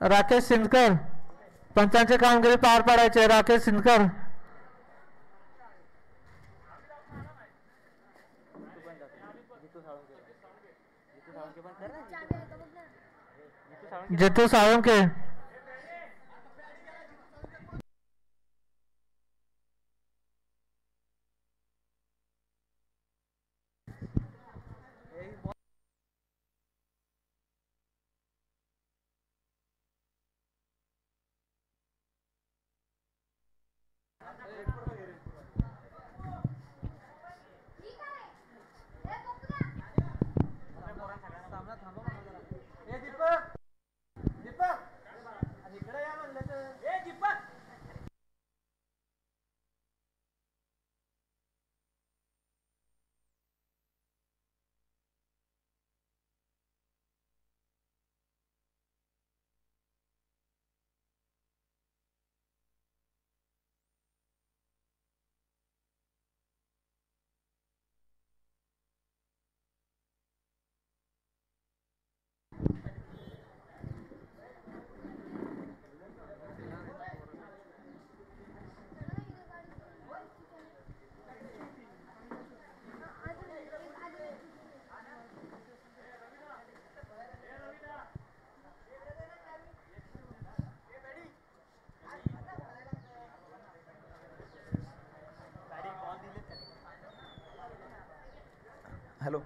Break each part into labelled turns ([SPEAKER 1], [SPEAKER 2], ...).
[SPEAKER 1] राकेश सिंदकर पंचांची कामगिरी पार पाडायची. राकेश सिंदकर जितू Salunke
[SPEAKER 2] hello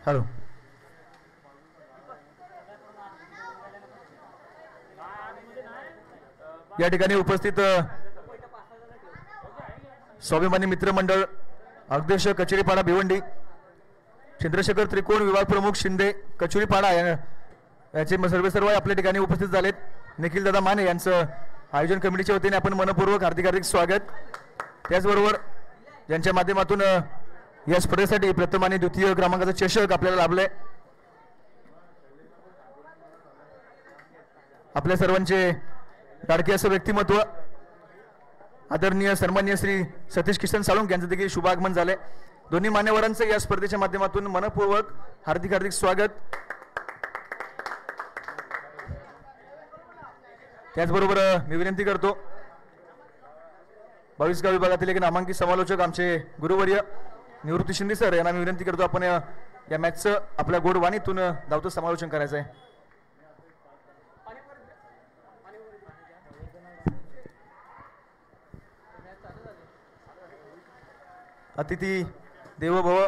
[SPEAKER 2] hello या ठिकाणी उपस्थित स्वाभिमानी मित्र मंडळ अध्यक्ष कचेरीपाडा भिवंडी, चंद्रशेखर त्रिकोण विभाग प्रमुख शिंदे कचेरीपाडा याचे सर्व आपल्या ठिकाणी उपस्थित झालेत. निखिल दादा माने यांचं आयोजन कमिटीच्या वतीने आपण मनपूर्वक हार्दिक स्वागत. त्याचबरोबर ज्यांच्या माध्यमातून या स्पर्धेसाठी प्रथम आणि द्वितीय क्रमांकाचा चषक आपल्याला लाभले. आपल्या सर्वांचे लाडके असं व्यक्तिमत्व आदरणीय सन्माननीय श्री सतीश किशन साळुंके यांचं देखील शुभागमन झाले. दोन्ही मान्यवरांचं या स्पर्धेच्या माध्यमातून मनपूर्वक हार्दिक स्वागत. त्याचबरोबर मी विनंती करतो 22 गाव विभागातील एक नामांकित समालोचक आमचे गुरुवर्य निवृत्ती शिंदे सर यांना मी विनंती करतो आपण या मॅचचं आपल्या गोड वाणीतून धावतं समालोचन करायचं आहे. अतिथी देवो भव,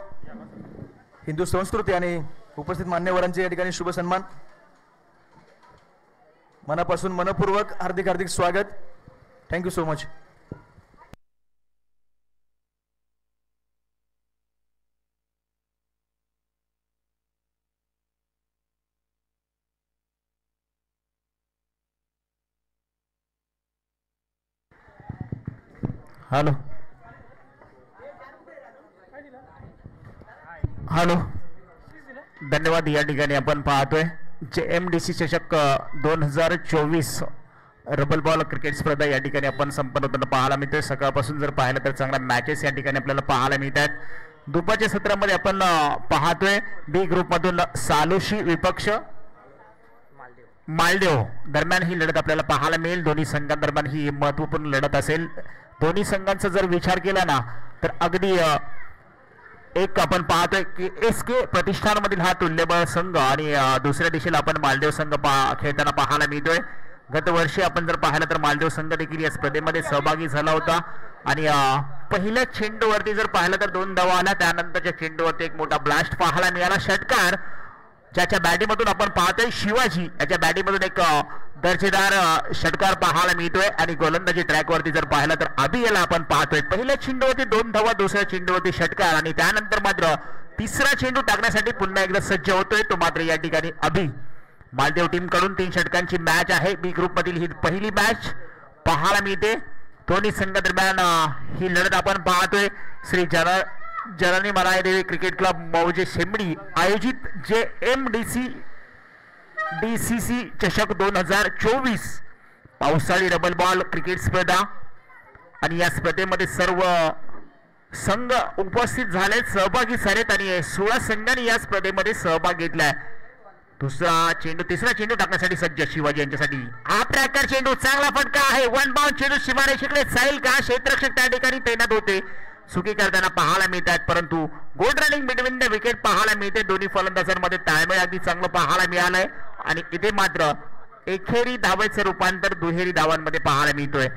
[SPEAKER 2] हिंदू संस्कृती आणि उपस्थित मान्यवरांचे या ठिकाणी शुभ सन्मान. मनापासून मनपूर्वक हार्दिक स्वागत. Thank you so much.
[SPEAKER 3] Hello hello धन्यवाद. या ठिकाणी आपण पाहतोय JMDC चषक 2024 रबल बॉल क्रिकेट स्पर्धा या ठिकाणी आपण संपन्न होताना पाहायला मिळतोय. सकाळपासून जर पाहिलं तर चांगल्या मॅचेस या ठिकाणी आपल्याला पाहायला मिळत आहेत. दुपारच्या सत्रामध्ये आपण पाहतोय बी ग्रुप मधून सालुशी विपक्ष मालदेव दरम्यान ही लढत आपल्याला पाहायला मिळेल. दोन्ही संघांदरम्यान ही महत्वपूर्ण लढत असेल. दोन्ही संघांचा जर विचार केला ना तर अगदी एक आपण पाहतोय की SK प्रतिष्ठानमधील हा तुल्यबळ संघ आणि दुसऱ्या दिशेला आपण मालदेव संघ खेळताना पाहायला मिळतोय. गत वर्षी आपण जर पाहिलं तर मालदेव संघ देखील या स्पर्धेमध्ये सहभागी झाला होता आणि पहिल्या चेंडूवरती जर पाहिलं तर 2 धावा आल्या. त्यानंतरच्या चेंडूवरती एक मोठा ब्लास्ट पाहायला मिळाला. षटकार ज्याच्या बॅटीमधून आपण पाहतोय शिवाजी याच्या बॅटीमधून एक दर्जेदार षटकार पाहायला मिळतोय आणि गोलंदाजी ट्रॅकवरती जर पाहिलं तर अभि याला आपण पाहतोय. पहिल्या चेंडूवरती 2 धावा, दुसऱ्या चेंडूवरती षटकार आणि त्यानंतर मात्र तिसरा चेंडू टाकण्यासाठी पुन्हा एकदा सज्ज होतोय तो मात्र या ठिकाणी अभि. मालदेव टीम कडून 3 षटकांची मॅच आहे. बी ग्रुप मधील ही पहिली मॅच पाहायला मिळते. दोन्ही संघ दरम्यान ही लढत आपण पाहतोय. श्री जरानी मरायदेवी क्रिकेट क्लब मौजे शेंबडी आयोजित DCC चषक 2024 पावसाळी डबल बॉल क्रिकेट स्पर्धा आणि या स्पर्धेमध्ये सर्व संघ उपस्थित झाले, सहभागी झालेत आणि 16 संघांनी या स्पर्धेमध्ये सहभाग घेतलाय. तिसरा चेंडू टाकण्यासाठी सज्ज शिवाजी यांच्यासाठी. हा ट्रॅकर चेंडू चांगला फटका आहे. वन बाउंड चेंडू सीमारेषेकडे जाईल का? क्षेत्ररक्षक त्या ठिकाणी तैनात होते, चुकी करताना पाहायला मिळत आहेत, परंतु good running between the wicket पाहायला मिळते. दोन्ही फलंदाजांमध्ये ताळमेळ अगदी चांगलं पाहायला मिळालंय आणि इथे मात्र एकेरी धावेचं रूपांतर दुहेरी धावांमध्ये पाहायला मिळतोय.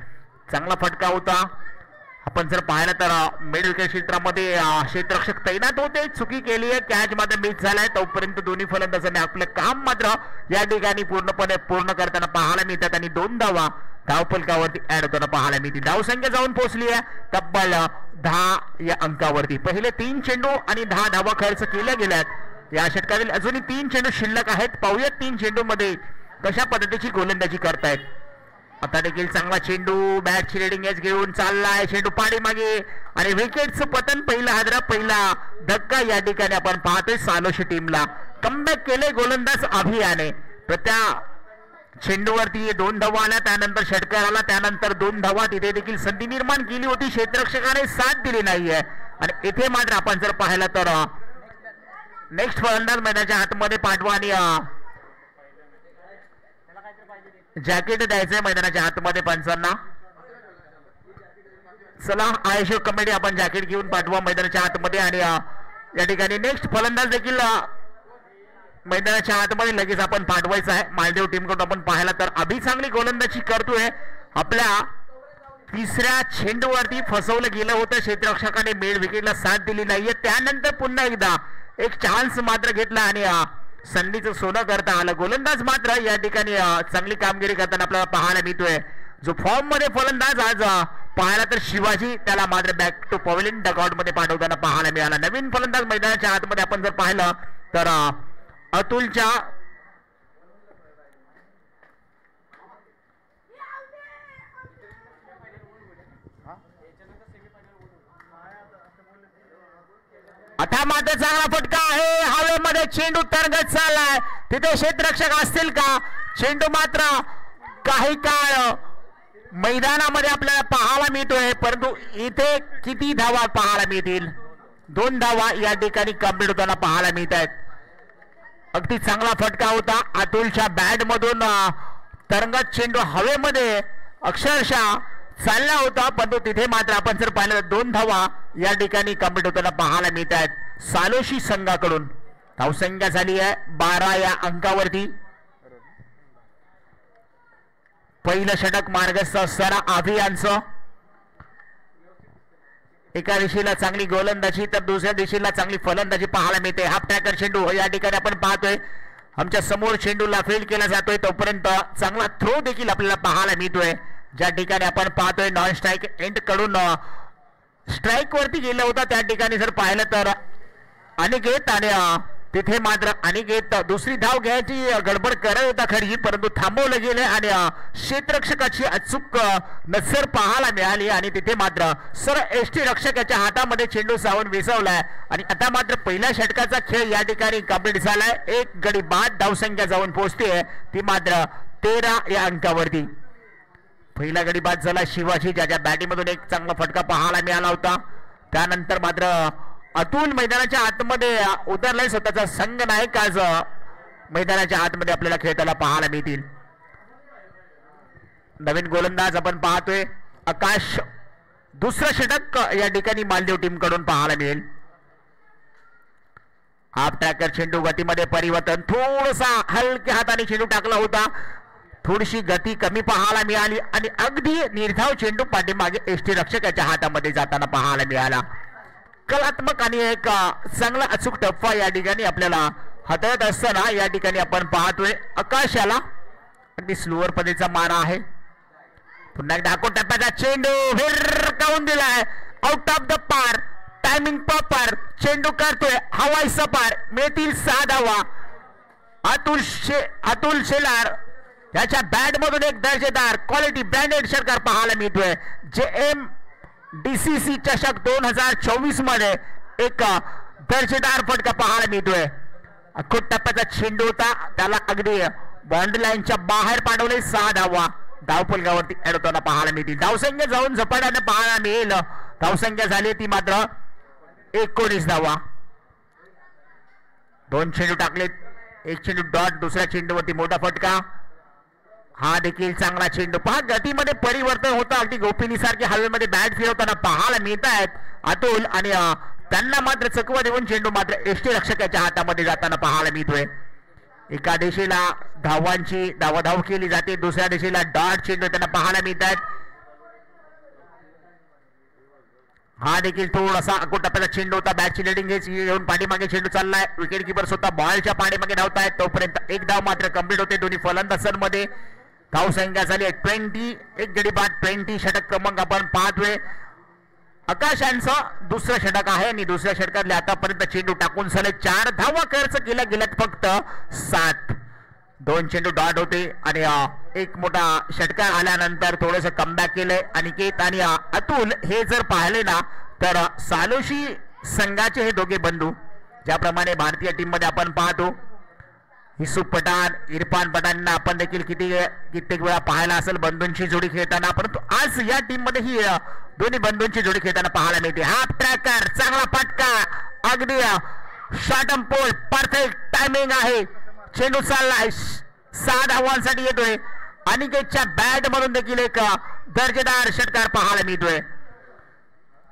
[SPEAKER 3] चांगला फटका होता. आपण जर पाहिलं तर मिड विकेट क्षेत्रामध्ये क्षेत्ररक्षक तैनात होते, चुकी केली आहे, कॅच मात्र मिस झालाय. तोपर्यंत दोन्ही फलंदाजांनी आपलं काम मात्र या ठिकाणी पूर्ण करताना पाहायला मिळतात आणि 2 धावा धावफलकावरती ऍड होताना पाहायला मिळते. धावसंख्या जाऊन पोहोचली आहे तब्बल 10 या अंकावरती. पहिले 3 चेंडू आणि 10 धावा खर्च केल्या गेल्यात. या षटकातील अजूनही 3 चेंडू शिल्लक आहेत. पाहूयात 3 चेंडू मध्ये कशा पद्धतीची गोलंदाजी करतायत. आता देखील चांगला चेंडू बॅटची रेडिंग एज घेऊन चाललाय. चेंडू पाडी मागे आणि विकेटचं पतन. पहिला हादरा, पहिला धक्का या ठिकाणी आपण पाहतोय. सालोशी टीमला कमबॅक केले गोलंदाज अभियाने. तर त्या चेंडूवरती 2 धावा आल्या, त्यानंतर षटकार आला, त्यानंतर 2 धावा. तिथे देखील संधी निर्माण केली होती, क्षेत्ररक्षकाने साथ दिली नाहीये आणि इथे मात्र आपण जर पाहिलं तर नेक्स्ट फलंदाज मैदानाच्या आतमध्ये पाठवा आणि जॅकेट द्यायचंय मैदानाच्या आतमध्ये पंचांना. चला आयोजक कमिटी आपण जॅकेट घेऊन पाठवा मैदानाच्या आतमध्ये आणि या ठिकाणी नेक्स्ट फलंदाज देखील मैदानाच्या आतमध्ये लगेच आपण पाठवायचं आहे. मालदेव टीम कडून आपण पाहिला तर अभि चांगली गोलंदाजी करतोय. आपल्या 3ऱ्या चेंडूवरती फसवलं गेलं होतं, क्षेत्ररक्षकाने मिड विकेटला साथ दिली नाहीये. त्यानंतर पुन्हा एकदा एक चान्स मात्र घेतला आणि संधीचं सोनं करता आलं. गोलंदाज मात्र या ठिकाणी चांगली कामगिरी करताना आपल्याला पाहायला मिळतोय. जो फॉर्म मध्ये फलंदाज आज पाहायला तर शिवाजी, त्याला मात्र बॅक टू पवेलियन डगआउट मध्ये पाठवताना पाहायला मिळाला. नवीन फलंदाज मैदानाच्या आतमध्ये आपण जर पाहिलं तर अतुलच्या आता मात्र चांगला फटका आहे. हवेमध्ये चेंडू तरंगत चाललाय. तिथे क्षेत्ररक्षक असतील का? चेंडू मात्र काही काळ मैदानामध्ये आपल्याला पाहायला मिळतोय, परंतु इथे किती धावा पाहायला मिळतील? 2 धावा या ठिकाणी कंप्लीट होताना पाहायला मिळत आहेत. अगदी चांगला फटका होता अतुलच्या बॅट मधून. तरंगत चेंडू हवेमध्ये अक्षरशः चालला होता, परंतु तिथे मात्र आपण जर पाहिलं तर 2 धावा या ठिकाणी कंप्लीट होताना पाहायला मिळत आहेत. सालोशी संघाकडून धावसंख्या झाली आहे 12 या अंकावरती. पहिलं षटक मार्गस्थ असताना अभियानचं. एका दिशेला चांगली गोलंदाजी तर दुसऱ्या दिशेला चांगली फलंदाजी पाहायला मिळते. हाफ टॅकर चेंडू या ठिकाणी आपण पाहतोय. आमच्या समोर चेंडूला फील्ड केला जातोय, तोपर्यंत चांगला थ्रो देखील आपल्याला पाहायला मिळतोय. ज्या ठिकाणी आपण पाहतोय नॉन स्ट्राईक एंड कडून स्ट्राईक वरती गेला होता, त्या ठिकाणी जर पाहिलं तर अनिकेत आणि तिथे मात्र अनिकेत दुसरी धाव घ्यायची गडबड करत होता खरी, परंतु थांबवलं गेले आणि क्षेत्ररक्षकाची अचूक नजर पाहायला मिळाली आणि तिथे मात्र एसटी रक्षकाच्या हातामध्ये चेंडू जाऊन विसवलाय आणि आता मात्र पहिल्या षटकाचा खेळ या ठिकाणी कंप्लीट झालाय. 1 गडी बाद धावसंख्या जाऊन पोहोचते, ती मात्र 13 या अंकावरती. पहिला गडी बाद झाला शिवाजी, ज्याच्या बॅटिंगमधून एक चांगला फटका पाहायला मिळाला होता. त्यानंतर मात्र अतुल मैदानाच्या आतमध्ये उतरलाय. स्वतःचा संघ नायक आज मैदानाच्या आतमध्ये आपल्याला खेळताना पाहायला मिळतील. नवीन गोलंदाज आपण पाहतोय आकाश. दुसरं षटक या ठिकाणी मालदेव टीम कडून पाहायला मिळेल. हाफ ट्रॅकर चेंडू गतीमध्ये परिवर्तन, थोडासा हलक्या हाताने चेंडू टाकला होता, थोडीशी गती कमी पाहायला मिळाली आणि अगदी निर्धाव चेंडू पाठीमागे एसटी रक्षकाच्या हातामध्ये जाताना पाहायला मिळाला. कलात्मक आणि एक चांगला अचूक टप्पा या ठिकाणी आपल्याला हाताळत असताना या ठिकाणी आपण पाहतोय आकाशाला अगदी स्लोअर पद्धतीचा मारा आहे. पुन्हा एकदा आखो टप्प्याचा चेंडू भिरकावून दिलाय आउट ऑफ द पार. टायमिंग प्रॉपर, चेंडू करतोय हवाई सपार, मिळतील 6 धावा. अतुल शेलार याच्या बॅट मधून एक दर्जेदार क्वालिटी ब्रँडेड षटकार पाहायला मिळतोय. JM DCC चषक 2024 मध्ये एक दर्जेदार फटका पाहायला मिळतोय. खूप टप्प्याचा चेंडू होता, त्याला अगदी बाउंड्री लाईनच्या बाहेर पाठवले. 6 धावा धावफलकावरती ऍड होताना पाहायला मिळतील. धावसंख्या जाऊन झपाट्याने पाहायला मिळेल. धावसंख्या झाली ती मात्र 19 धावा. 2 चेंडू टाकलेत, 1 चेंडू डॉट, दुसऱ्या चेंडूवरती मोठा फटका. हा देखील चांगला चेंडू. पहा गतीमध्ये परिवर्तन होतं. अगदी गोपिनी सारखे हवेमध्ये बॅट फिरवताना पाहायला मिळत आहेत अतुल आणि त्यांना मात्र चकवा देऊन चेंडू मात्र एष्टी रक्षकाच्या हातामध्ये जाताना पाहायला मिळतोय. एका दिशेला धावांची धावाधाव केली जाते, दुसऱ्या दिशेला डॉट चेंडू त्यांना पाहायला मिळत आहेत. हा देखील थोडासा अकोटप्प्याचा चेंडू होता. बॅटची लिडिंग घेऊन पाठीमागे चेंडू चाललाय. विकेट किपर स्वतः बॉलच्या पाठीमागे धावतायत. तोपर्यंत एक धाव मात्र कंप्लीट होते दोन्ही फलंदाजांमध्ये. धावसंख्या झाली 20. एक गडी बाद 20 षटक क्रमांक आपण पाहतोय. आकाश यांचं दुसरं षटक आहे आणि दुसऱ्या षटकातले आतापर्यंत चेंडू टाकून झाले 4 धावा खर्च केल्या गेल्यात फक्त 7. 2 चेंडू डॉट होते आणि एक मोठा षटकार आल्यानंतर थोडंसं कमबॅक केलंय अनिकेत आणि अतुल. हे जर पाहिले ना तर सालोशी संघाचे हे दोघे बंधू, ज्याप्रमाणे भारतीय टीम मध्ये आपण पाहतो हिसूफ पठाण, इरफान पठाणना आपण देखील कित्येक वेळा पाहायला असेल बंधूंची जोडी खेळताना, परंतु आज या टीम मध्ये ही दोन्ही बंधूंची जोडी खेळताना पाहायला मिळते. हाफ ट्रॅकर, चांगला फटका, अगदी short and pull, perfect timing आहे. चेंडू चाललाय 6 धावांसाठी येतोय. अनिकेतच्या बॅट मधून देखील एक दर्जेदार षटकार पाहायला मिळतोय.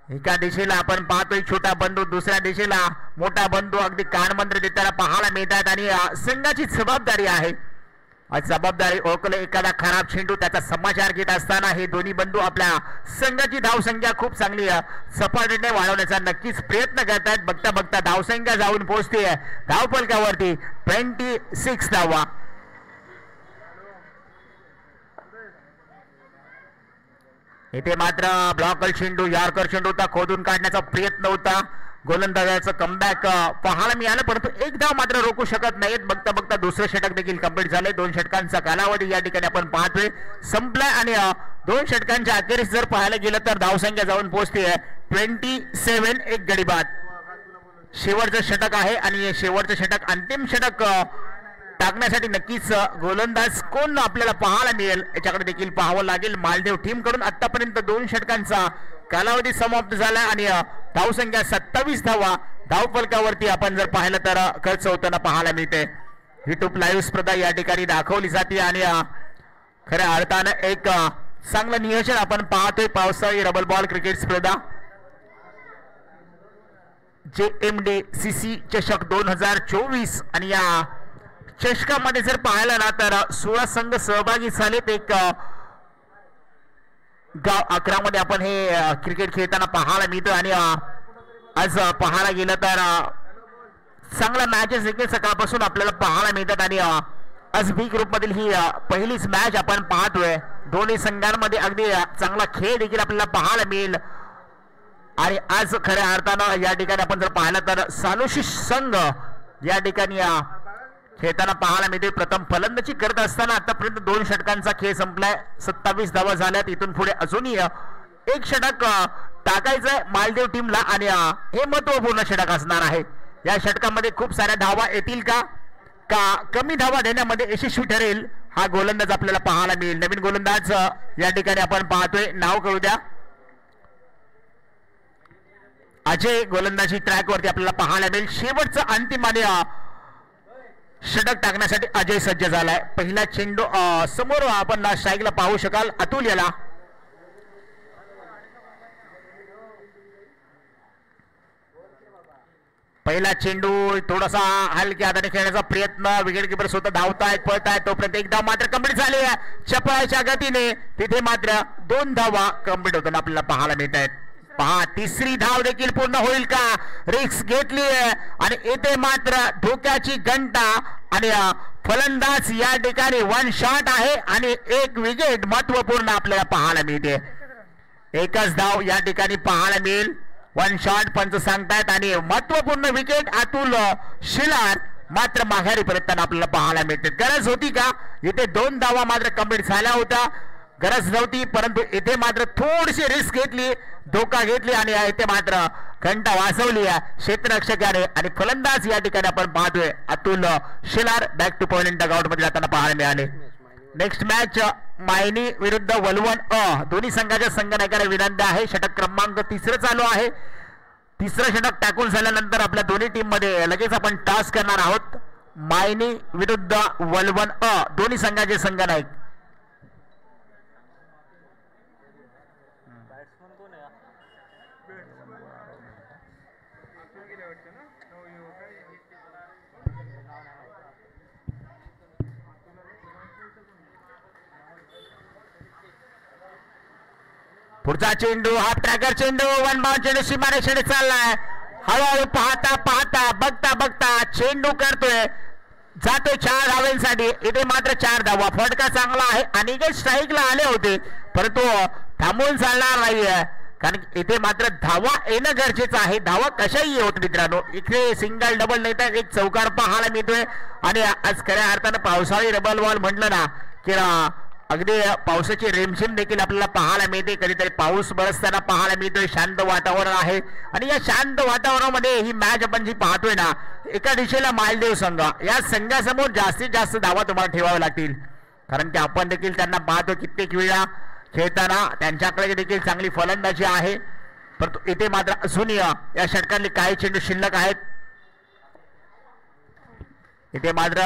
[SPEAKER 3] एका दिशेला आपण पाहतोय छोटा बंधू, दुसऱ्या दिशेला मोठा बंधू अगदी कानमंत्र देताना पाहायला मिळतात आणि संघाची जबाबदारी आहे. जबाबदारी ओळखले. एखादा खराब चेंडू त्याचा समाचार घेत असताना हे दोन्ही बंधू आपल्या संघाची धावसंख्या खूप चांगली सपाटीने वाढवण्याचा नक्कीच प्रयत्न करतायत. बघता बघता धावसंख्या जाऊन पोहोचते धावफलकावरती 26 धावा. इथे मात्र ब्लॉकर चेंडू, यॉर्कर चेंडू होता, खोदून काढण्याचा प्रयत्न होता. गोलंदाजाचं कमबॅक पाहायला मिळालं, परंतु एक धाव मात्र रोखू शकत नाहीत. बघता बघता दुसरं षटक देखील कंप्लीट झाले. 2 षटकांचा कालावधी या ठिकाणी आपण पाहतोय संपलाय आणि 2 षटकांच्या अखेरीस जर पाहायला गेलं तर धावसंख्या जाऊन पोहोचते 27. एक गडी बाद. शेवटचं षटक आहे आणि शेवटचं षटक अंतिम षटक टाकण्यासाठी नक्कीच गोलंदाज कोण आपल्याला पाहायला मिळेल याच्याकडे देखील पाहावं लागेल. मालदेव टीम कडून आतापर्यंत 2 षटकांचा कालावधी समाप्त झाला आणि धावसंख्या 27 धावा धावफलकावरती आपण जर पाहिलं तर खर्च होताना पाहायला मिळते. युट्यूब लाईव्ह स्पर्धा या ठिकाणी दाखवली जाते आणि खऱ्या अर्थानं एक चांगलं नियोजन आपण पाहतोय. पावसाळी रबल बॉल क्रिकेट स्पर्धा JMDCC चषक 2024 आणि या चषकामध्ये जर पाहायला ना तर 16 संघ सहभागी झालेत. एक गाव 11 मध्ये आपण हे क्रिकेट खेळताना पाहायला मिळतं आणि आज पाहायला गेलं तर चांगल्या मॅचेस देखील सकाळपासून आपल्याला पाहायला मिळतात आणि आज बी ग्रुप मधील ही पहिलीच मॅच आपण पाहतोय. दोन्ही संघांमध्ये अगदी चांगला खेळ देखील आपल्याला पाहायला मिळेल आणि आज खऱ्या अर्थानं या ठिकाणी आपण जर पाहिलं तर सालोशी संघ या ठिकाणी खेळताना पाहायला मिळते. प्रथम फलंदाजी करत असताना आतापर्यंत 2 षटकांचा खेळ संपलाय. 27 धावा झाल्यात. इथून पुढे अजूनही एक षटक टाकायचंय मालदेव टीमला आणि हे महत्वपूर्ण षटक असणार आहे. या षटकामध्ये खूप साऱ्या धावा येतील का कमी धावा देण्यामध्ये यशस्वी ठरेल हा गोलंदाज आपल्याला पाहायला मिळेल. नवीन गोलंदाज या ठिकाणी आपण पाहतोय, नाव कळू द्या. अजय गोलंदाजी ट्रॅक वरती आपल्याला पाहायला मिळेल. शेवटचं अंतिम आणि षटक टाकण्यासाठी अजय सज्ज झालाय. पहिला चेंडू समोर आपण स्ट्राईकला पाहू शकाल अतुल याला. पहिला चेंडू थोडासा हलक्या हाताने खेळण्याचा प्रयत्न. विकेट किपर स्वतः धावतायत पळतायत. तोपर्यंत एक धाव मात्र कंप्लीट झाली आहे चपळाच्या गतीने. तिथे मात्र 2 धावा कंप्लीट होताना आपल्याला पाहायला मिळत आहेत. पहा तिसरी धाव देखील पूर्ण होईल का? रिक्स घेतली आणि येथे मात्र धोक्याची घंटा आणि फलंदाज या ठिकाणी 1 शॉट आहे आणि 1 विकेट महत्वपूर्ण आपल्याला पाहायला मिळते. एकच धाव या ठिकाणी पाहायला मिळेल. 1 शॉट पंच सांगतायत आणि महत्वपूर्ण विकेट अतुल शिलार मात्र माघारी परतताना आपल्याला पाहायला मिळते. गरज होती का? इथे 2 धावा मात्र कंप्लीट झाल्या होत्या. गरज नव्हती, परंतु इथे मात्र थोडीशी रिस्क घेतली, धोका घेतली आणि इथे मात्र घंटा वाजवली आहे क्षेत्ररक्षकाने आणि फलंदाज या ठिकाणी आपण पाहतोय Atul Shilar back to point dugout मध्ये जाताना पाहायला मिळाले. नेक्स्ट मॅच मायनी विरुद्ध वलवण दोन्ही संघाच्या संघनायकाला विनंती आहे. षटक क्रमांक 3 चालू आहे. 3रं षटक टाकून झाल्यानंतर आपल्या दोन्ही टीम मध्ये लगेच आपण टॉस करणार आहोत. मायनी विरुद्ध वलवण दोन्ही संघाचे संघनायक. पुढचा चेंडू हा ट्रॅकर चेंडू वन बाउंड चेंडू सीमारेषेने चाललाय. हळूहळू पाहता पाहता बघता बघता चेंडू करतोय जातोय 4 धावांसाठी. इथे मात्र 4 धावा. फटका चांगला आहे. अनेक स्ट्राईकला आले होते परंतु थांबून चालणार नाहीये कारण इथे मात्र धावा येणं गरजेचं आहे. धावा कशाही होत मित्रांनो. इकडे सिंगल डबल नाही तर एक चौकार पाहायला मिळतोय आणि आज खऱ्या अर्थानं पावसाळी डबल बॉल म्हटलं ना की अगदी पावसाची रेमझेम देखील आपल्याला पाहायला मिळते. कधीतरी पाऊस बरसताना पाहायला मिळतोय. शांत वातावरण आहे आणि या शांत वातावरणामध्ये ही मॅच आपण जी पाहतोय ना एका दिशेला मालदेव संघ या संघासमोर जास्तीत जास्त धावा तुम्हाला ठेवाव्या लागतील कारण की आपण देखील त्यांना पाहतो कित्येक वेळा खेळताना त्यांच्याकडे देखील चांगली फलंदाजी आहे. परंतु इथे मात्र अजून या षटकातले काही चेंडू शिल्लक आहेत. इथे मात्र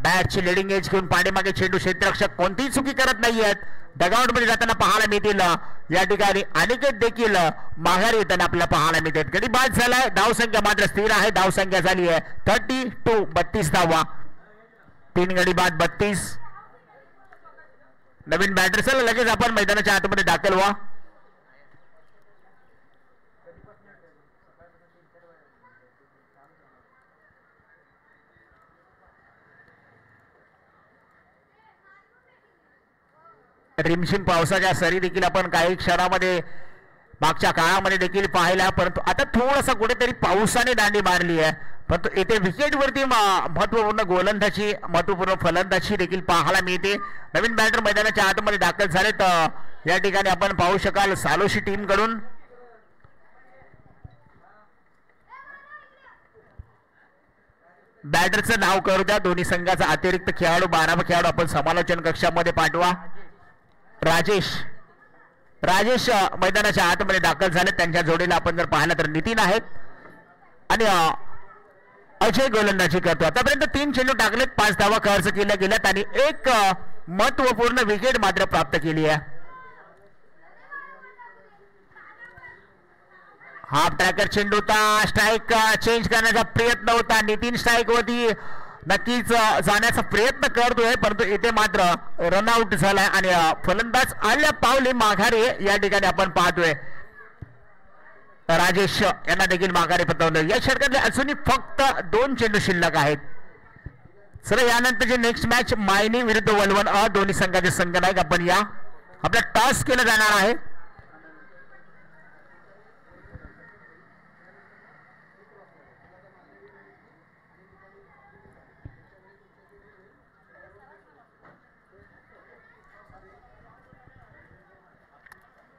[SPEAKER 3] बॅटची लिडिंग एज घेऊन पाठीमागे चेंडू क्षेत्ररक्षक कोणतीही चुकी करत नाहीयेत. डगआउट मध्ये जाताना पाहायला मिळतील या ठिकाणी अनिकेत देखील माघारी येताना आपल्याला पाहायला मिळतात. गडी बाद झालाय. धावसंख्या मात्र स्थिर आहे. धावसंख्या झाली आहे 32 32 धावा. 3 गडी बाद 32. नवीन बॅटर चला लगेच आपण मैदानाच्या आतमध्ये दाखल व्हा. रिमझिम पावसाच्या सरी देखील आपण काही क्षणामध्ये मागच्या काळामध्ये देखील पाहिला परंतु आता थोडासा कुठेतरी पावसाने दांडी मारली आहे. परंतु येथे विकेटवरती महत्वपूर्ण गोलंदाजी महत्वपूर्ण फलंदाजी देखील पाहायला मिळते. नवीन बॅटर मैदानाच्या आतमध्ये दाखल झाले तर या ठिकाणी आपण पाहू शकाल सालोशी टीम कडून बॅटरचं नाव करू द्या. दोन्ही संघाचा अतिरिक्त खेळाडू 12 खेळाडू आपण समालोचन कक्षामध्ये पाठवा. राजेश मैदानाच्या आतमध्ये दाखल झाले. त्यांच्या जोडीला आपण जर पाहिलं तर नितीन आहेत आणि अजय गोलंदाजी करतो. आतापर्यंत 3 चेंडू टाकलेत 5 धावा खर्च केल्या गेल्यात आणि एक महत्वपूर्ण विकेट मात्र प्राप्त केली आहे. हाफ ट्रॅकर चेंडू होता. स्ट्राईक चेंज करण्याचा प्रयत्न होता. नितीन स्ट्राईक वरती नक्कीच जाण्याचा प्रयत्न करतोय परंतु इथे मात्र रनआउट झालाय आणि फलंदाज आल्या पावले माघारी या ठिकाणी आपण पाहतोय. राजेश यांना देखील माघारी पटवलं. या षटकातले अजूनही फक्त 2 चेंडू शिल्लक आहेत. सर यानंतरची नेक्स्ट मॅच मायनी विरुद्ध वलवण दोन्ही संघाचे संघनायक आपण या आपला टॉस केलं जाणार आहे.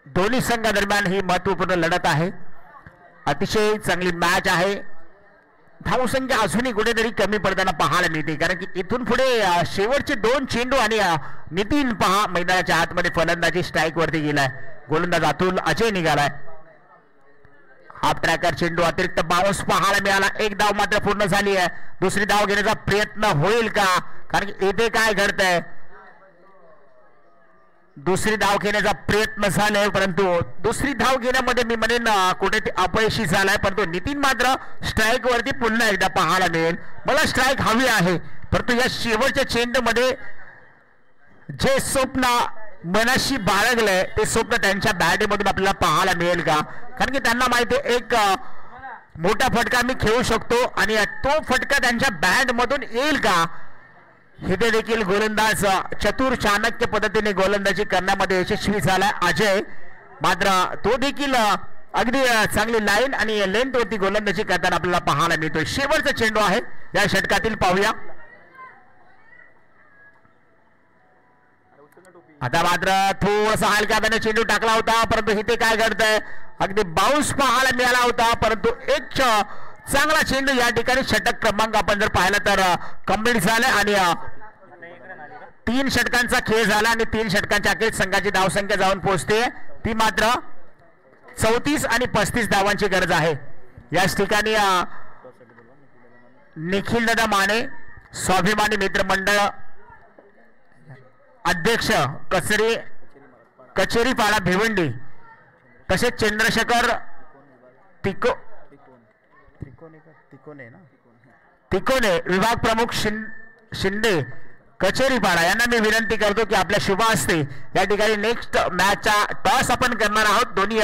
[SPEAKER 3] दोन्ही संघादरम्यान ही महत्वपूर्ण लढत आहे. अतिशय चांगली मॅच आहे. धावसंख्या अजूनही कुठेतरी कमी पडताना पाहायला मिळते कारण की इथून पुढे शेवटचे 2 चेंडू आणि नितीन पहा मैदानाच्या आतमध्ये फलंदाजी स्ट्राईक वरती गेलाय. गोलंदाज अतुल अजय निघालाय. हाफ ट्रॅकर चेंडू अतिरिक्त बाउन्स पाहायला मिळाला. 1 धाव मात्र पूर्ण झाली आहे. दुसरी धाव घेण्याचा प्रयत्न होईल का कारण की इथे काय घडतंय. दुसरी धाव घेण्याचा प्रयत्न झालाय परंतु दुसरी धाव घेण्यामध्ये मी म्हणेन कुठे ते अपयशी झालाय परंतु नितीन मात्र स्ट्राईक वरती पुन्हा एकदा पाहायला मिळेल. मला स्ट्राईक हवी आहे परंतु या शेवटच्या चेंडूमध्ये जे स्वप्न मनाशी बाळगलंय ते स्वप्न त्यांच्या बॅटमधून आपल्याला पाहायला मिळेल का कारण की त्यांना माहिती आहे एक मोठा फटका मी खेळू शकतो आणि तो फटका त्यांच्या बॅट मधून येईल का. इथे देखील गोलंदाज चतुर चाणक्य पद्धतीने गोलंदाजी करण्यामध्ये यशस्वी झालाय अजय मात्र तो देखील अगदी चांगली लाईन आणि लेंथ वरती गोलंदाजी करताना आपल्याला पाहायला मिळतोय. शेवटचा चेंडू आहे या षटकातील पाहूया. आता मात्र थोडासा हलक्या हाताने चेंडू टाकला होता, परंतु इथे काय घडतंय, अगदी बाउन्स पाहायला मिळाला होता, परंतु एक चांगला चेंडू या ठिकाणी षटक क्रमांक आपण जर पाहिलं तर कंप्लीट झालं आणि 3 षटकांचा खेळ झाला आणि 3 षटकांच्या अखेर संघाची धावसंख्या जाऊन पोहोचते ती मात्र 34 आणि 35 धावांची गरज आहे. याच ठिकाणी निखिल दादा माने स्वाभिमानी मित्रमंडळ अध्यक्ष कचेरीपाडा भिवंडी, तसेच चंद्रशेखर तिकोने विभाग प्रमुख शिंदे कचेरीपाडा यांना मी विनंती करतो की आपल्या शुभ हस्ते या ठिकाणी नेक्स्ट मॅचचा टॉस आपण करणार आहोत. दोन्ही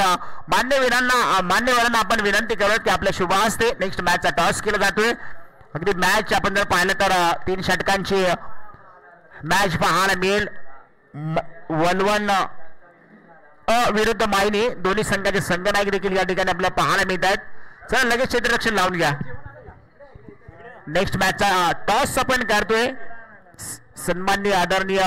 [SPEAKER 3] मान्यवरांना आपण विनंती करतो की आपल्या शुभ हस्ते नेक्स्ट मॅचचा टॉस केला जातोय. अगदी मॅच आपण जर पाहिलं तर 3 षटकांची मॅच पाहायला मिळेल. वलवण विरुद्ध मायनी दोन्ही संघाचे संघनायक देखील या ठिकाणी आपल्याला पाहायला मिळत आहेत. चला लगेच क्षेत्ररक्षण लावून घ्या. नेक्स्ट मॅचचा टॉस आपण करतोय. सन्माननीय आदरणीय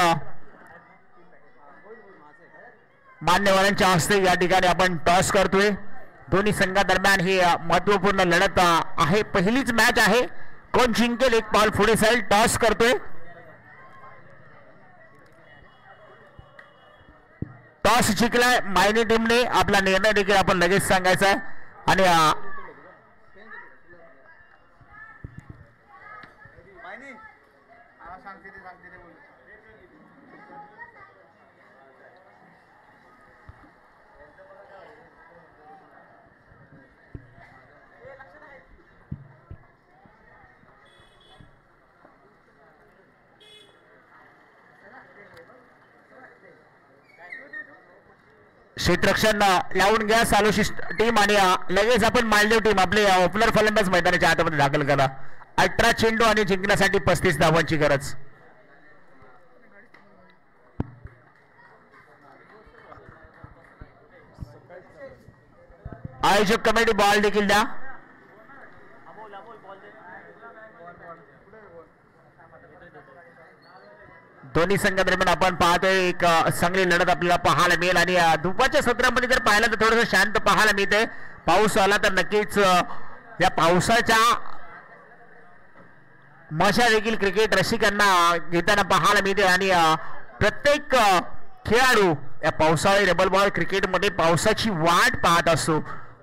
[SPEAKER 3] मान्यवरांच्या हस्ते या ठिकाणी आपण टॉस करतोय. दोन्ही संघादरम्यान ही महत्वपूर्ण लढत आहे. पहिलीच मॅच आहे. कोण जिंकेल एक पाऊल पुढे जाईल. टॉस करतोय. टॉस जिंकलाय मायनी टीमने. आपला निर्णय देखील आपण लगेच सांगायचा आहे आणि क्षेत्ररक्षण लावून घ्या सालोशी टीम आणि लगेच आपण मालदेव टीम आपले ओपनर फलंदाज मैदानाच्या हातामध्ये दाखल करा. 18 चेंडू आणि जिंकण्यासाठी 35 धावांची गरज. आयोजक कमिटी बॉल देखील द्या. दोन्ही संघादरम्यान आपण पाहतोय एक चांगली लढत आपल्याला पाहायला मिळेल आणि दुपारच्या सत्रामध्ये जर पाहिलं तर थोडंसं शांत पाहायला मिळते. पाऊस आला तर नक्कीच या पावसाच्या मजा देखील क्रिकेट रसिकांना घेताना पाहायला मिळते आणि प्रत्येक खेळाडू या पावसाळी डबल बॉल क्रिकेटमध्ये पावसाची वाट पाहत असतो.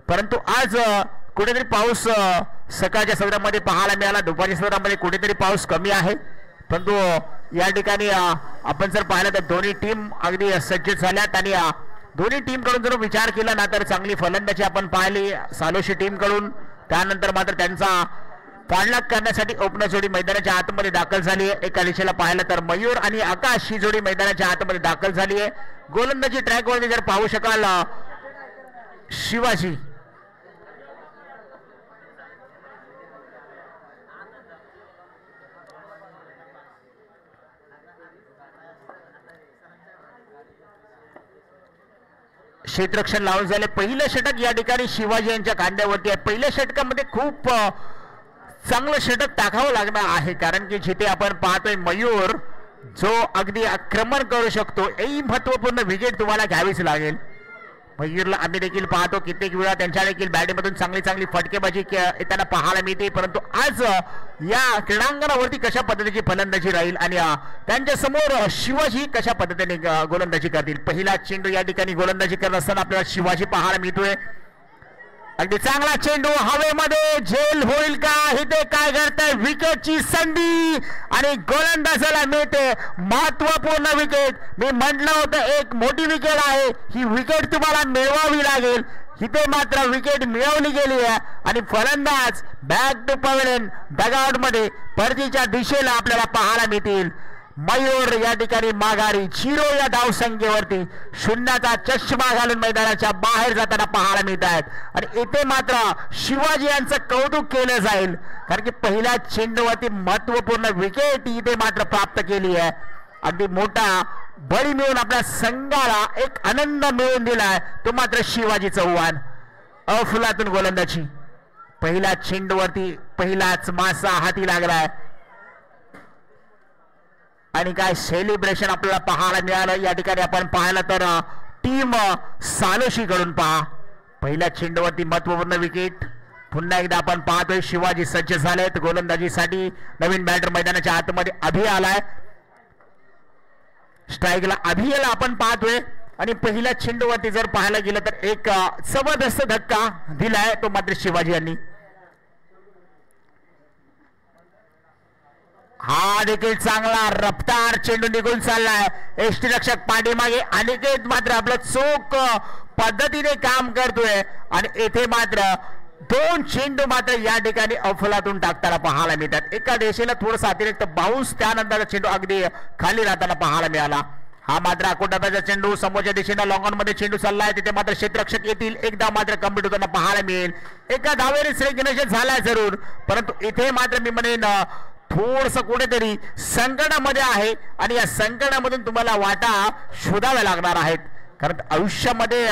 [SPEAKER 3] परंतु आज कुठेतरी पाऊस सकाळच्या सत्रामध्ये पाहायला मिळाला. दुपारच्या सत्रामध्ये कुठेतरी पाऊस कमी आहे. परंतु या ठिकाणी आपण जर पाहिलं तर दोन्ही टीम अगदी सज्ज झाल्यात आणि दोन्ही टीम कडून जर विचार केला ना तर चांगली फलंदाजी आपण पाहिली सालोशी टीम कडून. त्यानंतर मात्र त्यांचा पाणलाग करण्यासाठी ओपनर जोडी मैदानाच्या आतमध्ये दाखल झाली आहे. एका दिशेला पाहिलं तर मयूर आणि आकाश ही जोडी मैदानाच्या आतमध्ये दाखल झाली आहे. गोलंदाजी ट्रॅकवरती जर पाहू शकाल शिवाजी क्षेत्ररक्षण लावून झाले. पहिलं षटक या ठिकाणी शिवाजी यांच्या खांद्यावरती आहे. पहिल्या षटकामध्ये खूप चांगलं षटक टाकावं लागणार आहे कारण की जिथे आपण पाहतोय मयूर जो अगदी आक्रमण करू शकतो. ही महत्वपूर्ण विकेट तुम्हाला घ्यावीच लागेल. मयूरला आम्ही देखील पाहतो कित्येक वेळा त्यांच्या देखील बॅटिंगमधून चांगली फटकेबाजी येताना पाहायला मिळते. परंतु आज या क्रीडांगणावरती कशा पद्धतीची फलंदाजी राहील आणि त्यांच्या समोर शिवाजी कशा पद्धतीने गोलंदाजी करतील. पहिला चेंडू या ठिकाणी गोलंदाजी करत असताना आपल्याला शिवाजी पाहायला मिळतोय. अगदी चांगला चेंडू हवेमध्ये झेल होईल का. इथे काय करताय विकेटची संधी आणि गोलंदाजाला मिळते महत्वपूर्ण विकेट. मी म्हटलं होतं एक मोठी विकेट आहे. ही विकेट तुम्हाला मिळवावी लागेल. इथे मात्र विकेट मिळवली गेली आहे आणि फलंदाज बॅक टू पवेलियन डगआउट मध्ये परतीच्या दिशेला आपल्याला पाहायला मिळतील. मयूर या ठिकाणी माघारी 0 या धावसंख्येवरती 0चा चष्मा घालून मैदानाच्या बाहेर जाताना पाहायला मिळत आहेत. आणि इथे मात्र शिवाजी यांचं कौतुक केलं जाईल कारण की पहिल्या चेंडूवरती महत्वपूर्ण विकेट इथे मात्र प्राप्त केली आहे. अगदी मोठा बळी मिळून आपल्या संघाला एक आनंद मिळवून दिलाय तो मात्र शिवाजी चव्हाण. अफलातून गोलंदाजी. पहिल्या चेंडूवरती पहिलाच मासा हाती लागलाय. आणि काय सेलिब्रेशन आपल्याला पाहायला मिळालं या ठिकाणी आपण पाहिलं तर टीम सालोशी कडून पहा पहिल्या चेंडूवरती महत्वपूर्ण विकेट. पुन्हा एकदा आपण पाहतोय शिवाजी सज्ज झालेत गोलंदाजीसाठी. नवीन बॅटर मैदानाच्या आतमध्ये अभि आलाय. स्ट्राईकला अभि याला आपण पाहतोय आणि पहिल्या चेंडूवरती जर पाहायला गेलं तर एक जबरदस्त धक्का दिलाय तो मात्र शिवाजी यांनी. हा देखील चांगला रफ्तार चेंडू निघून चाललाय. एसटी रक्षक पाठीमागे अनिकेत मात्र आपलं चोख पद्धतीने काम करतोय आणि येथे मात्र 2 चेंडू मात्र या ठिकाणी अफलातून टाकताना पाहायला मिळतात. एका दिशेला थोडासा अतिरिक्त बाउन्स त्यानंतर चेंडू अगदी खाली राहताना पाहायला मिळाला. हा मात्र आकोटाचा चेंडू समोरच्या दिशेने लॉंग ऑन मध्ये चेंडू चाललाय. तिथे मात्र क्षेत्ररक्षक येतील एकदा मात्र कंप्लीट होताना पाहायला मिळेल. एका धावेने श्रेयगणेश झालाय जरूर परंतु इथे मात्र मी म्हणेन थोडस कुठेतरी संकटामध्ये आहे आणि या संकटामधून तुम्हाला वाटा शोधाव्या लागणार आहेत. कारण आयुष्यामध्ये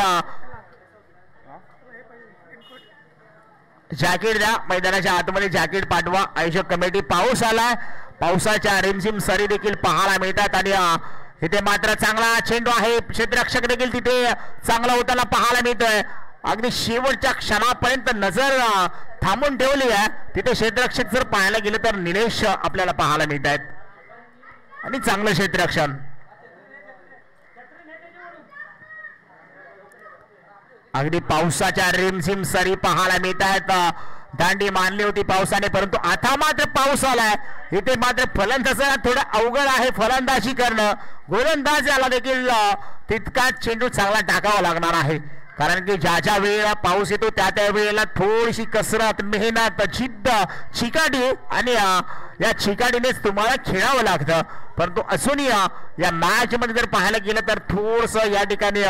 [SPEAKER 3] जॅकेट द्या मैदानाच्या आतमध्ये जॅकेट पाठवा. आयोजक कमिटी पाऊस आलाय पावसाच्या रिमझिम सरी देखील पाहायला मिळतात आणि इथे मात्र चांगला चेंडू आहे. क्षेत्ररक्षक देखील तिथे चांगला होताना पाहायला मिळतोय. अगदी शेवटच्या क्षणापर्यंत नजर थांबून ठेवली आहे. तिथे क्षेत्ररक्षक जर पाहायला गेलं तर निलेश आपल्याला पाहायला मिळत आहेत आणि चांगलं क्षेत्ररक्षण. अगदी पावसाच्या रिमझिम सरी पाहायला मिळत आहेत. दांडी मानली होती पावसाने परंतु आता मात्र पाऊस आलाय. इथे मात्र फलंदाजाला थोडं अवघड आहे फलंदाजी करणं. गोलंदाज याला देखील तितकाच चेंडू चांगला टाकावा लागणार आहे कारण की ज्या ज्या वेळेला पाऊस येतो त्या त्या वेळेला थोडीशी कसरत मेहनत जिद्द चिकाटी आणि या चिकाटीनेच तुम्हाला खेळावं लागतं. परंतु असूनही या मॅच मध्ये जर पाहायला गेलं तर थोडस या ठिकाणी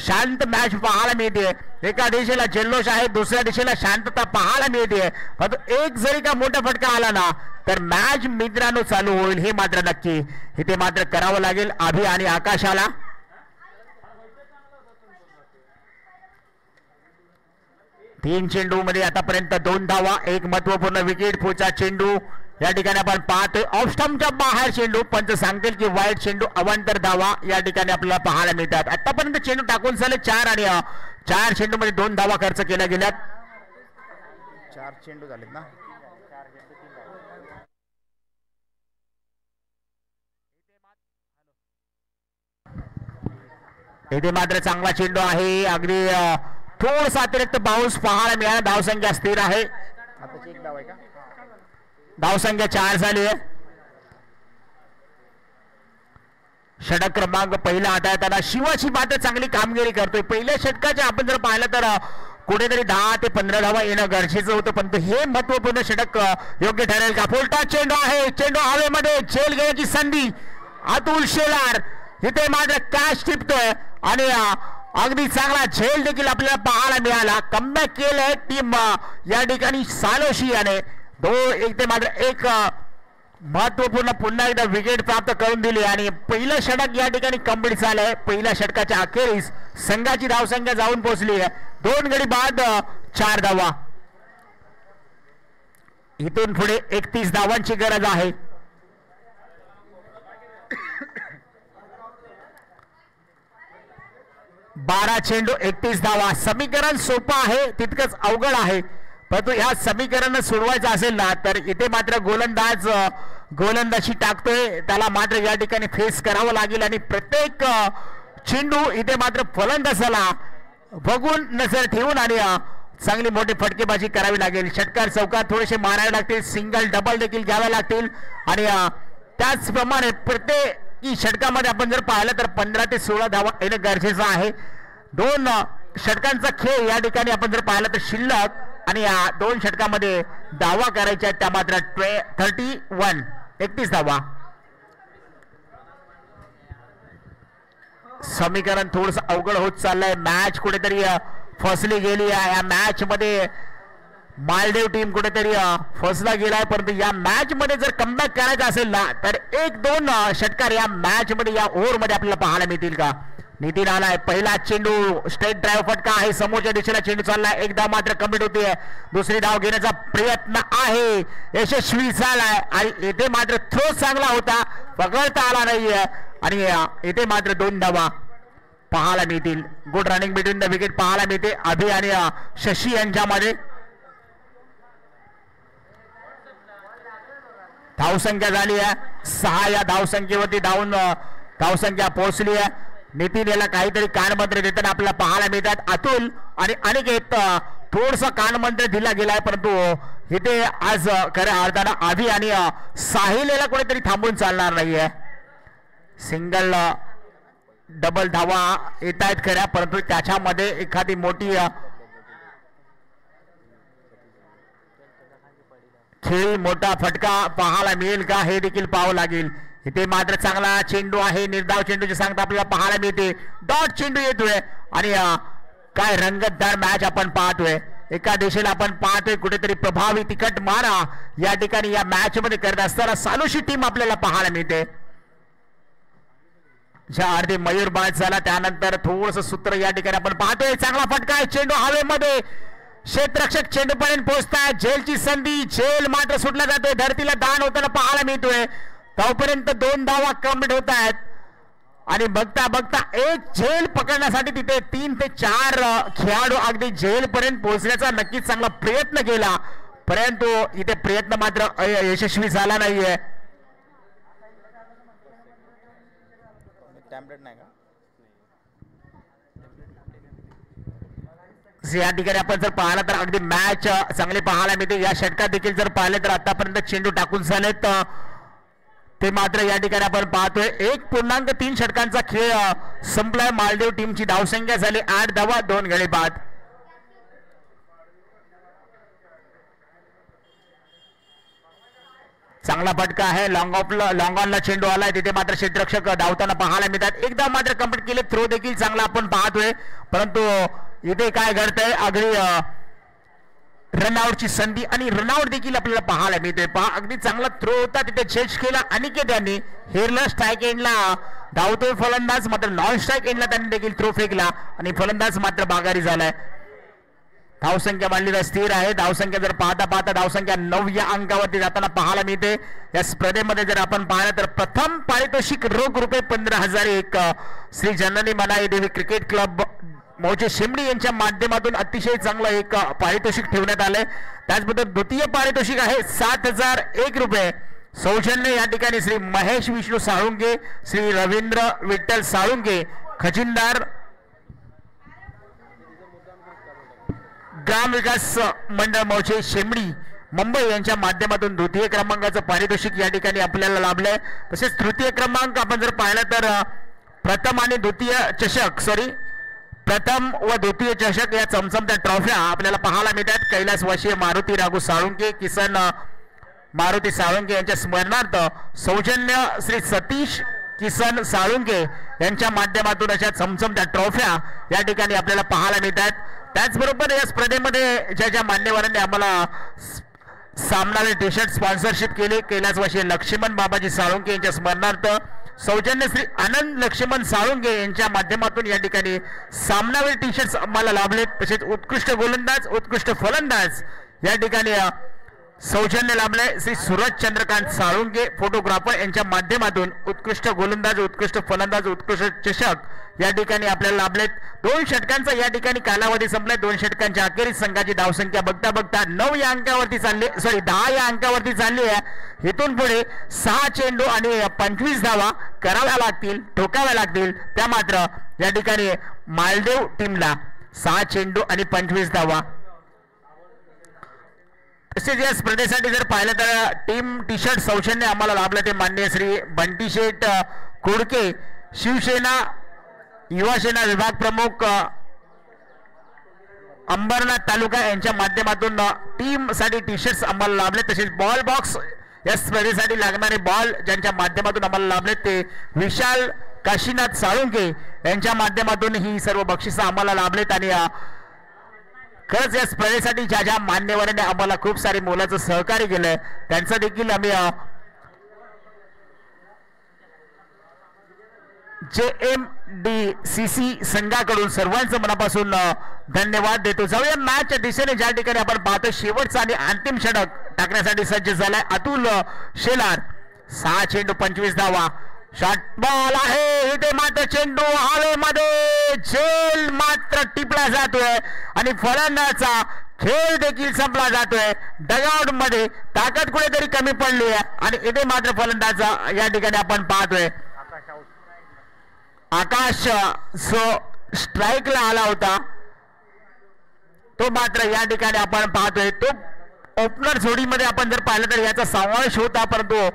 [SPEAKER 3] शांत मॅच पाहायला मिळते. एका दिशेला जल्लोष आहे दुसऱ्या दिशेला शांतता पाहायला मिळते. परंतु एक जरी का मोठा फटका आला ना तर मॅच मित्रांनो चालू होईल हे मात्र नक्की. इथे मात्र करावं लागेल अभि आणि आकाशाला. तीन चेंडू मध्ये आतापर्यंत 2 धावा 1 महत्वपूर्ण विकेट. पुढचा चेंडू या ठिकाणी आपण पाहतोय ऑफ स्टंपच्या बाहेर चेंडू. पंच सांगतील की वाईट चेंडू अवांतर धावा या ठिकाणी आपल्याला पाहायला मिळतात. आतापर्यंत चेंडू टाकून झाले 4 आणि 4 चेंडू मध्ये 2 धावा खर्च केल्या गेल्यात.
[SPEAKER 4] 4 चेंडू झालेत ना.
[SPEAKER 3] इथे मात्र चांगला चेंडू आहे. अगदी थोडासा अतिरिक्त बाउन्स पाहायला मिळाला. धावसंख्या स्थिर आहे.
[SPEAKER 4] आताची 1 धाव आहे का.
[SPEAKER 3] धावसंख्या 4 झाली आहे. षटक क्रमांक पहिला हाताळताना शिवाची मात्र चांगली कामगिरी करतोय. पहिल्या षटकाच्या आपण जर पाहिलं तर कुठेतरी 10 ते 15 धावा येणं गरजेचं होतं परंतु हे महत्वपूर्ण षटक योग्य ठरेल का. फुलटा चेंडू आहे. चेंडू हवेमध्ये झेल घेण्याची संधी. अतुल शेलार इथे मात्र कॅच टिपतोय आणि अगदी चांगला झेल देखील आपल्याला पाहायला मिळाला. कमबॅक केलंय टीम या ठिकाणी सालोशी याने. इथे मात्र एक महत्वपूर्ण पुन्हा एकदा विकेट प्राप्त करून दिली आणि पहिलं षटक या ठिकाणी कंप्लीट झालंय. पहिल्या षटकाच्या अखेरीस संघाची धावसंख्या जाऊन पोहोचली आहे. 2 गडी बाद 4 धावा. इथून पुढे 31 धावांची गरज आहे. बारा चेंडू 31 धावा. समीकरण सोपं आहे तितकंच अवघड आहे परंतु ह्या समीकरण सोडवायचं असेल ना तर इथे मात्र गोलंदाज गोलंदाजी टाकतोय त्याला मात्र या ठिकाणी फेस करावं लागेल आणि प्रत्येक चेंडू इथे मात्र फलंदाजाला बघून नजर ठेवून आणि चांगली मोठी फटकेबाजी करावी लागेल. षटकार चौकार थोडेसे मारावे लागतील. सिंगल डबल देखील घ्यावे लागतील आणि त्याचप्रमाणे प्रत्येक षटकामध्ये आपण जर पाहिलं तर 15 ते 16 धावा येणं गरजेचं आहे. 2 षटकांचा खेळ या ठिकाणी आपण जर पाहिलं तर शिल्लक आणि या 2 षटकामध्ये धावा करायच्या त्या मात्र 31 धावा. समीकरण थोडस अवघड होत चाललंय. मॅच कुठेतरी फसली गेली आहे. या मॅच मध्ये मालदेव टीम कुठेतरी फसला गेलाय परंतु या मॅच मध्ये जर कमबॅक करायचं असेल ना तर 1-2 षटकार या मॅच मध्ये या ओव्हर मध्ये आपल्याला पाहायला मिळतील का. नितीन आलाय, पहिला चेंडू स्ट्रेट ड्राईव्ह फटका आहे, समोरच्या दिशेला चेंडू चाललाय, एक धाव मात्र कम्प्लीट होतीये, दुसरी धाव घेण्याचा प्रयत्न आहे, यशस्वी झालाय आणि येथे मात्र थ्रो चांगला होता, पकडता आला नाहीये आणि येथे मात्र 2 धावा पाहायला मिळतील. Good running between the wicket पाहायला मिळते अभि आणि शशी यांच्यामध्ये. धावसंख्या झाली आहे 6, या धावसंख्येवरती धावसंख्या पोहोचली आहे. नितीन याला काहीतरी कानमंत्र देताना आपल्याला पाहायला मिळतात. अतुल आणि अनिकेत थोडसा कानमंत्र दिला गेलाय, परंतु इथे आज खऱ्या अर्थानं अभि आणि साहिल याला कोणीतरी थांबून चालणार नाहीये. सिंगल डबल धावा येत आहेत खऱ्या, परंतु त्याच्यामध्ये एखादी मोठी खेळ मोठा फटका पाहायला मिळेल का हे देखील पाहावं लागेल. इथे मात्र चांगला चेंडू आहे, निर्धाव चेंडूची सांगता आपल्याला पाहायला मिळते. डॉट चेंडू येतोय आणि काय रंगतदार मॅच आपण पाहतोय. एका दिशेला आपण पाहतोय कुठेतरी प्रभावी तिखट मारा या ठिकाणी या मॅच मध्ये करत असताना सालुशी टीम आपल्याला पाहायला मिळते. ज्या अर्धे मयूर बाद झाला त्यानंतर थोडस सूत्र या ठिकाणी आपण पाहतोय. चांगला फटका आहे, चेंडू हवेमध्ये, क्षेत्ररक्षक चेंडूपर्यंत पोहोचतात. झेलची संधी, झेल मात्र सुटला जातोय, धरतीला दान होताना पाहायला मिळतोय. तोपर्यंत 2 धावा कंप्लीट होत आहेत आणि बघता बघता एक झेल पकडण्यासाठी तिथे 3 ते 4 खेळाडू अगदी झेल पर्यंत पोहोचण्याचा नक्कीच चांगला प्रयत्न केला, परंतु इथे प्रयत्न मात्र यशस्वी झाला नाहीये. या ठिकाणी आपण जर पाहिलं तर अगदी मॅच चांगली पाहायला मिळते. या षटकात देखील जर पाहिले तर आतापर्यंत चेंडू टाकून झालेत ते मात्र या ठिकाणी आपण पाहतोय. 1.3 षटकांचा खेळ संपलाय. मालदीव टीमची धावसंख्या झाली 8 धावा 2 गडी बाद. चांगला फटका आहे, लॉंग ऑनला चेंडू आलाय, तिथे मात्र क्षेत्ररक्षक धावताना पाहायला मिळतात. एकदा मात्र कंप्लीट केले, थ्रो देखील चांगला आपण पाहतोय, परंतु इथे काय घडतंय अगदी रनआउटची संधी आणि रनआउट देखील आपल्याला पाहायला मिळते. अगदी चांगला थ्रो होता, तिथे चेंज केला अनिकेत यांनी, हेरला स्ट्राईक एंडला धावतोय फलंदाज, मात्र नॉन स्ट्राईक एंडला त्यांनी देखील थ्रो फेकला आणि फलंदाज मात्र बागारी झालाय. धावसंख्या मांडलेला स्थिर आहे. धावसंख्या जर पाहता पाहता धावसंख्या 9 या अंकावरती जाताना पाहायला मिळते. या स्पर्धेमध्ये जर आपण पाहिलं तर प्रथम पारितोषिक रोख रुपये 15,001 श्री जननी मनाई देवी क्रिकेट क्लब मौजे शिमडी यांच्या माध्यमातून अतिशय चांगलं एक पारितोषिक ठेवण्यात आलंय. त्याचबरोबर द्वितीय पारितोषिक आहे 7,001 रुपये. सौजन्य या ठिकाणी श्री महेश विष्णू साळुंगे, श्री रवींद्र विठ्ठल साळुंगे, खजिनदार ग्राम विकास मंडळ मौजे शेमडी मुंबई यांच्या माध्यमातून द्वितीय क्रमांकाचं पारितोषिक या ठिकाणी आपल्याला लाभलंय. तसेच तृतीय क्रमांक आपण जर पाहिला तर प्रथम आणि द्वितीय चषक प्रथम व द्वितीय चषक या चमचमत्या ट्रॉफ्या आपल्याला पाहायला मिळतात. कैलास वशीय मारुती राघू साळुंके, किसन मारुती साळुंके यांच्या स्मरणार्थ सौजन्य श्री सतीश किसन साळुंके यांच्या माध्यमातून अशा चमचमत्या ट्रॉफ्या या ठिकाणी आपल्याला पाहायला मिळतात. त्याचबरोबर या स्पर्धेमध्ये ज्या ज्या मान्यवरांनी आम्हाला सामनावीर टी शर्ट स्पॉन्सरशिप केली, कैलासवासी लक्ष्मण बाबाजी साळुंके यांच्या स्मरणार्थ सौजन्य श्री आनंद लक्ष्मण साळुंके यांच्या माध्यमातून या ठिकाणी सामनावीर टी शर्ट्स आम्हाला लाभलेत. तसेच उत्कृष्ट गोलंदाज, उत्कृष्ट फलंदाज या ठिकाणी सौजन्य लाभले श्री सूरज चंद्रकांत साळुंके फोटोग्राफर यांच्या माध्यमातून उत्कृष्ट गोलंदाज, उत्कृष्ट फलंदाज, उत्कृष्ट चषक या ठिकाणी आपल्याला लाभलेत. 2 षटकांचा या ठिकाणी कालावधी संपलाय. 2 षटकांच्या अखेरीस संघाची धावसंख्या बघता बघता 9 या अंकावरती चालली, 10 या अंकावरती चालली आहे. इथून पुढे 6 चेंडू आणि 25 धावा कराव्या लागतील, ठोकाव्या लागतील. त्या मात्र या ठिकाणी मालदेव टीमला 6 चेंडू आणि 25 धावा. तसेच या स्पर्धेसाठी जर पाहिलं तर टीम टी शर्ट सौजन्य आम्हाला लाभलं ते माननीय श्री बंटी शेठ कुडके, शिवसेना युवासेना विभाग प्रमुख अंबरनाथ तालुका यांच्या माध्यमातून टीम साठी टी शर्ट्स आम्हाला लाभले. तसेच बॉल बॉक्स या स्पर्धेसाठी लागणारे बॉल ज्यांच्या माध्यमातून आम्हाला लाभले ते विशाल काशीनाथ साळुंके यांच्या माध्यमातून ही सर्व बक्षिसं आम्हाला लाभलेत. आणि खरंच या स्पर्धेसाठी ज्या ज्या मान्यवरांनी आम्हाला खूप सारे मोलाचं सहकार्य केलंय त्यांचं देखील आम्ही JMDCC संघाकडून सर्वांचं मनापासून धन्यवाद देतो. जाऊया मॅचच्या दिशेने. ज्या ठिकाणी आपण पाहतो शेवटचा आणि अंतिम षटक टाकण्यासाठी सज्ज झालाय अतुल शेलार. 6 चेंडू 25 धावा. शॉट बॉल आहे इथे मात्र चेंडू हवेमध्ये झेल मात्र टिपला जातोय आणि फलंदाजाचा खेळ देखील संपला जातोय. डगआउट मध्ये ताकद कुठेतरी कमी पडली आहे आणि इथे मात्र फलंदाजा या ठिकाणी आपण पाहतोय आकाश जो स्ट्राईकला आला होता तो मात्र या ठिकाणी आपण पाहतोय तो ओपनर जोडीमध्ये आपण जर पाहिलं तर याचा समावेश होता परंतु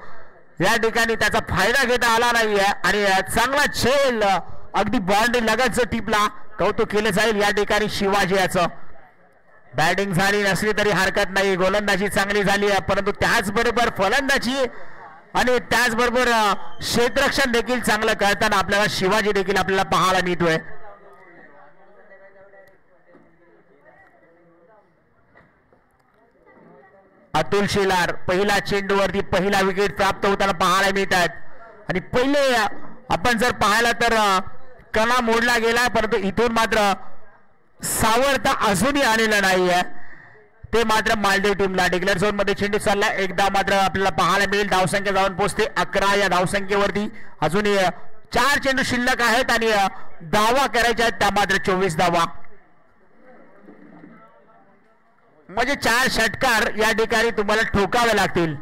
[SPEAKER 3] या ठिकाणी त्याचा फायदा घेता आला नाहीये आणि चांगला झेल अगदी बाउंड्री लगतच टिपला. कौतुक केलं जाईल या ठिकाणी शिवाजी याचं. बॅटिंग झाली नसली तरी हरकत नाही. गोलंदाजी चांगली झाली आहे परंतु त्याचबरोबर फलंदाजी आणि त्याचबरोबर क्षेत्ररक्षण देखील चांगलं करताना आपल्याला शिवाजी देखील आपल्याला पाहायला मिळतोय. अतुल शेलार पहिला चेंडूवरती पहिला विकेट प्राप्त होताना पाहायला मिळत आहेत आणि पहिले आपण जर पाहिला तर कणा मोडला गेला परंतु इथून मात्र सावरता अजूनही आलेला नाहीये. ते मात्र मालदीव टीमला डिक्लेअर झोन मध्ये चेंडू चालला. एकदा मात्र आपल्याला पाहायला मिळेल. धावसंख्या जाऊन पोहोचते 11. या धावसंख्येवरती अजूनही 4 चेंडू शिल्लक आहेत आणि धावा करायच्या आहेत त्या मात्र 24 धावा. म्हणजे 4 षटकार या ठिकाणी तुम्हाला ठोकावे लागतील.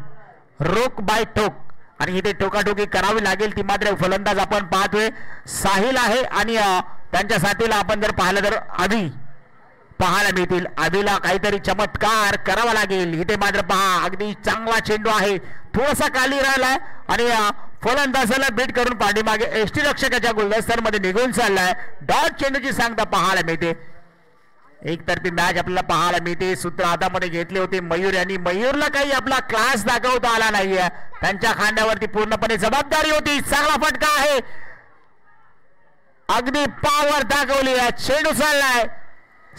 [SPEAKER 3] रोक बाय ठोक आणि इथे ठोकाठोकी करावी लागेल. ती मात्र फलंदाज आपण पाहतोय साहिल आहे आणि त्यांच्या साथीला आपण जर पाहिलं तर आधी पाहायला मिळतील. आधीला काहीतरी चमत्कार करावा लागेल. इथे मात्र पहा अगदी चांगला चेंडू आहे. थोडासा खाली राहिलाय आणि फलंदाजाला बीट करून पाठीमागे एसटी रक्षकाच्या गुलदस्त्यामध्ये निघून चाललाय. डॉट चेंडूची सांगता पाहायला मिळते. एकतर्फी मॅच आपल्याला पाहायला मिळते. सूत्र हातामध्ये घेतले होते मयूर यांनी. मयूरला काही आपला क्लास दाखवता आला नाहीये. त्यांच्या खांद्यावरती पूर्णपणे जबाबदारी होती. चांगला फटका आहे. अगदी पावर दाखवली आहे. चेंडू चाललाय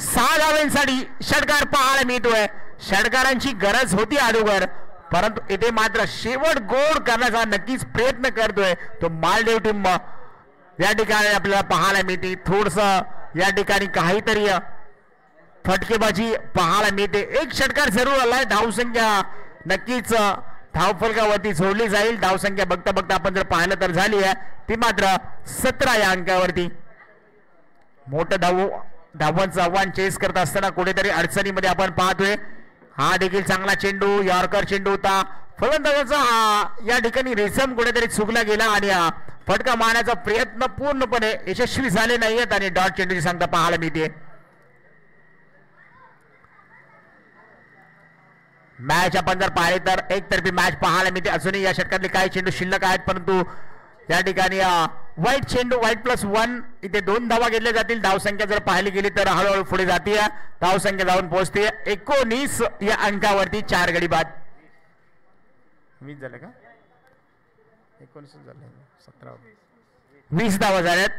[SPEAKER 3] 6 धावांसाठी षटकार पाहायला मिळतोय. षटकारांची गरज होती अगोदर परंतु इथे मात्र शेवट गोड करण्याचा नक्कीच प्रयत्न करतोय तो मालदीव टीम या ठिकाणी आपल्याला पाहायला मिळते. थोडस या ठिकाणी काहीतरी फटकेबाजी पाहायला मिळते. एक षटकार जरूर आलाय. धावसंख्या नक्कीच धावफलकावरती जोडली जाईल. धावसंख्या बघता बघता आपण जर पाहिलं तर झाली आहे ती मात्र 17 या अंकावरती. मोठं धावांचं आव्हान चेस करत असताना कुठेतरी अडचणीमध्ये आपण पाहतोय. हा देखील चांगला चेंडू यॉर्कर चेंडू होता. फलंदाजाचा या ठिकाणी रेसम कुठेतरी चुकला गेला आणि फटका मारण्याचा प्रयत्न पूर्णपणे यशस्वी झाले नाहीयेत आणि डॉट चेंडूची सांगता पाहायला मिळते. मॅच आपण जर पाहिले तर एकतर्फी मॅच पाहायला मिळते. अजूनही या षटकातले काही चेंडू शिल्लक आहेत परंतु या ठिकाणी वाईट चेंडू white+1 इथे 2 धावा घेतल्या जातील. धावसंख्या जर पाहिली गेली तर हळूहळू पुढे जाते. धावसंख्या जाऊन पोहोचते 19 या अंकावरती. 4 गडी बाद.
[SPEAKER 4] 20 झाले का? 19 झाले. 17
[SPEAKER 3] 20 धावा झाल्यात.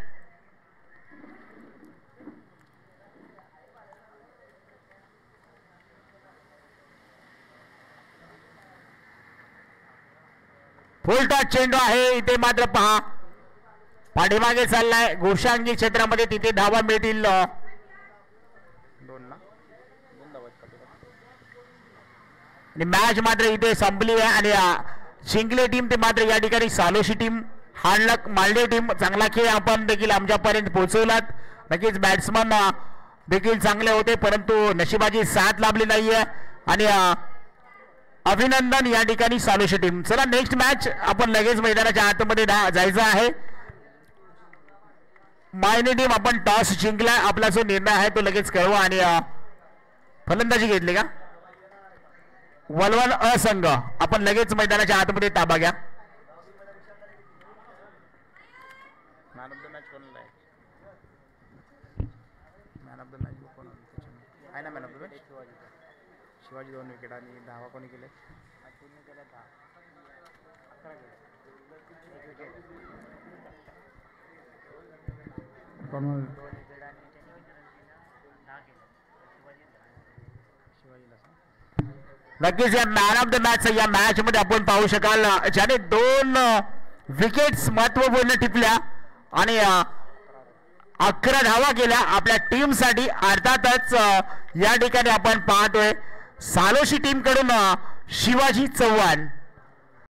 [SPEAKER 3] फुलटॉस चेंडू आहे. इथे मात्र पहा पाठीमागे चाललाय गोशांगी क्षेत्रामध्ये. तिथे धावा मिळतील
[SPEAKER 4] 2 धावा
[SPEAKER 3] आणि मॅच मात्र इथे संपली आहे आणि जिंकले टीम ते मात्र या ठिकाणी सालोशी टीम. हार्डलक मालदीव टीम. चांगला खेळ आपण देखील आमच्यापर्यंत पोहोचवलात. नक्कीच बॅट्समन देखील चांगले होते परंतु नशिबाची साथ लाभली नाहीये आणि अभिनंदन या ठिकाणी सालोशी टीम. चला नेक्स्ट मॅच आपण लगेच मैदानाच्या आतमध्ये जायचं आहे. मायने टीम आपण टॉस जिंकला. आपला जो निर्णय आहे तो लगेच कळवा आणि फलंदाजी घेतली का वलवल असंघ आपण लगेच मैदानाच्या आतमध्ये ताबा घ्या.
[SPEAKER 4] मॅन ऑफ द मॅच कोणाला आहे? मॅन ऑफ द मॅच कोण आहे ना? Man of the match Shivaji 2 wicket आणि धावा कोणी केले?
[SPEAKER 3] नक्कीच या मॅन ऑफ द मॅच या मॅच मध्ये आपण पाहू शकाल ज्याने 2 विकेट्स महत्वपूर्ण टिपल्या आणि 11 धावा केल्या आपल्या टीम साठी. अर्थातच या ठिकाणी आपण पाहतोय सालोशी टीम कडून शिवाजी चव्हाण